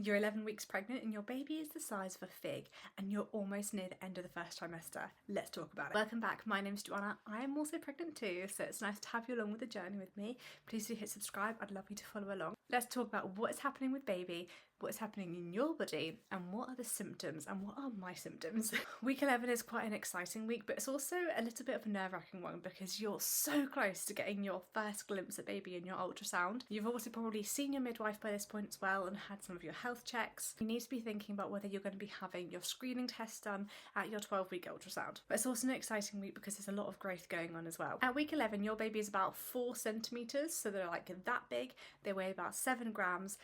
You're 11 weeks pregnant and your baby is the size of a fig and you're almost near the end of the first trimester. Let's talk about it. Welcome back, my name's Joanna. I am also pregnant too, so it's nice to have you along with the journey with me. Please do hit subscribe, I'd love you to follow along. Let's talk about what is happening with baby, what is happening in your body, and what are the symptoms and what are my symptoms. Week 11 is quite an exciting week, but it's also a little bit of a nerve-wracking one because you're so close to getting your first glimpse at baby in your ultrasound. You've also probably seen your midwife by this point as well and had some of your health checks. You need to be thinking about whether you're going to be having your screening test done at your 12-week ultrasound. But it's also an exciting week because there's a lot of growth going on as well. At week 11, your baby is about 4 centimetres, so they're like that big. They weigh about 7 grams.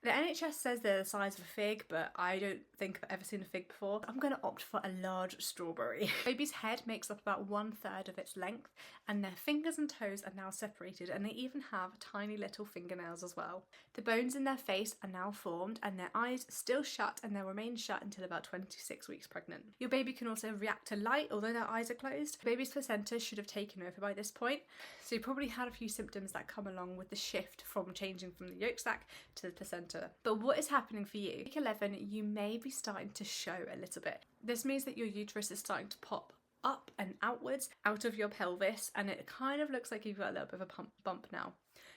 The NHS says they're the size of a fig, but I don't think I've ever seen a fig before. I'm going to opt for a large strawberry. Baby's head makes up about 1/3 of its length, and their fingers and toes are now separated, and they even have tiny little fingernails as well. The bones in their face are now formed, and their eyes still shut, and they'll remain shut until about 26 weeks pregnant. Your baby can also react to light, although their eyes are closed. Baby's placenta should have taken over by this point, so you probably had a few symptoms that come along with the shift from changing from the yolk sac to the placenta. But what is happening for you? Week 11, you may be starting to show a little bit. This means that your uterus is starting to pop up and outwards out of your pelvis, and it kind of looks like you've got a little bit of a bump now.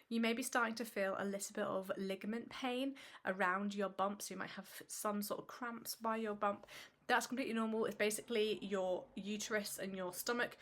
You may be starting to feel a little bit of ligament pain around your bump, so you might have some sort of cramps by your bump. That's completely normal. It's basically your uterus and your stomach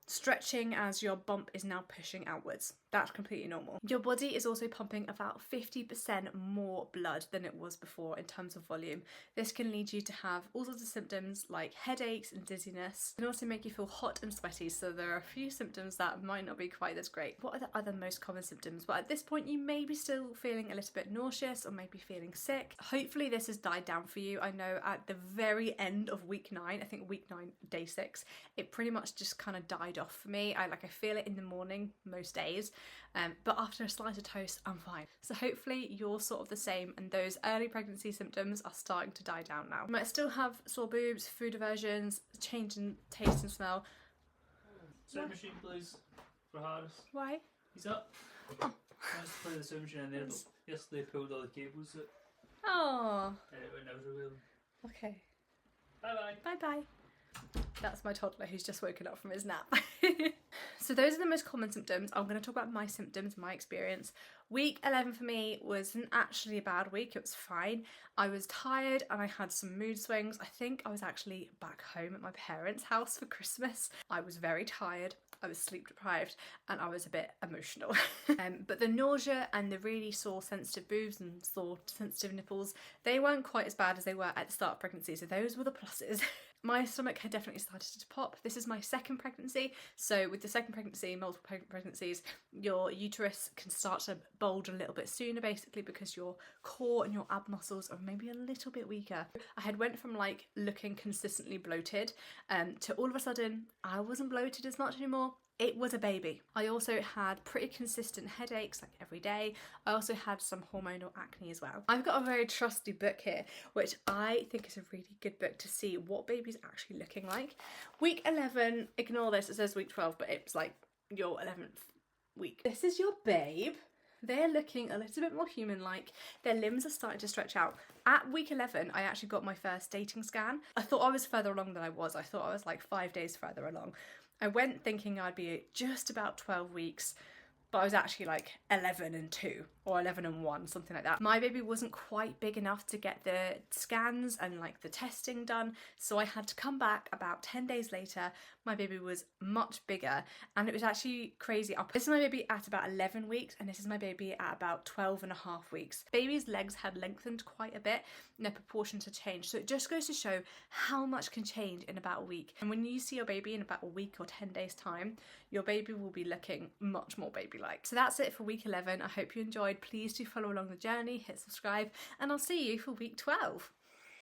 stretching as your bump is now pushing outwards. That's completely normal. Your body is also pumping about 50% more blood than it was before in terms of volume. This can lead you to have all sorts of symptoms like headaches and dizziness. It can also make you feel hot and sweaty, so there are a few symptoms that might not be quite as great. What are the other most common symptoms? Well, at this point you may be still feeling a little bit nauseous or maybe feeling sick. Hopefully this has died down for you. I know at the very end of week 9, I think week 9, day 6, it pretty much just kind of died off for me. I feel it in the morning most days, but after a slice of toast I'm fine. So hopefully you're sort of the same and those early pregnancy symptoms are starting to die down now. You might still have sore boobs, food aversions, change in taste and smell. Sewing machine please for Harris. Why? He's up. Oh. I was to play the sewing machine in there, but yesterday I pulled all the cables out Oh. and it went everywhere. Okay. Bye bye. Bye bye. That's my toddler who's just woken up from his nap. So those are the most common symptoms. I'm going to talk about my symptoms, my experience. Week 11 for me wasn't actually a bad week, it was fine. I was tired and I had some mood swings. I think I was actually back home at my parents' house for Christmas. I was very tired, I was sleep deprived, and I was a bit emotional. But the nausea and the really sore sensitive boobs and sore sensitive nipples, they weren't quite as bad as they were at the start of pregnancy, so those were the pluses. My stomach had definitely started to pop. This is my second pregnancy, so with the second pregnancy, multiple pregnancies, your uterus can start to bulge a little bit sooner basically because your core and your ab muscles are maybe a little bit weaker. I had went from like looking consistently bloated to all of a sudden I wasn't bloated as much anymore. It was a baby. I also had pretty consistent headaches like every day. I also had some hormonal acne as well. I've got a very trusty book here, which I think is a really good book to see what baby's actually looking like. Week 11, ignore this, it says week 12, but it's like your 11th week. This is your babe. They're looking a little bit more human-like. Their limbs are starting to stretch out. At week 11, I actually got my first dating scan. I thought I was further along than I was. I thought I was like 5 days further along. I went thinking I'd be just about 12 weeks, but I was actually like 11 and 2 or 11 and 1, something like that. My baby wasn't quite big enough to get the scans and like the testing done, so I had to come back about 10 days later. My baby was much bigger and it was actually crazy. This is my baby at about 11 weeks and this is my baby at about 12 and a half weeks. Baby's legs had lengthened quite a bit and their proportions had changed, so it just goes to show how much can change in about a week. And when you see your baby in about a week or 10 days time, your baby will be looking much more baby-like. So that's it for week 11. I hope you enjoyed. Please do follow along the journey, hit subscribe, and I'll see you for week 12.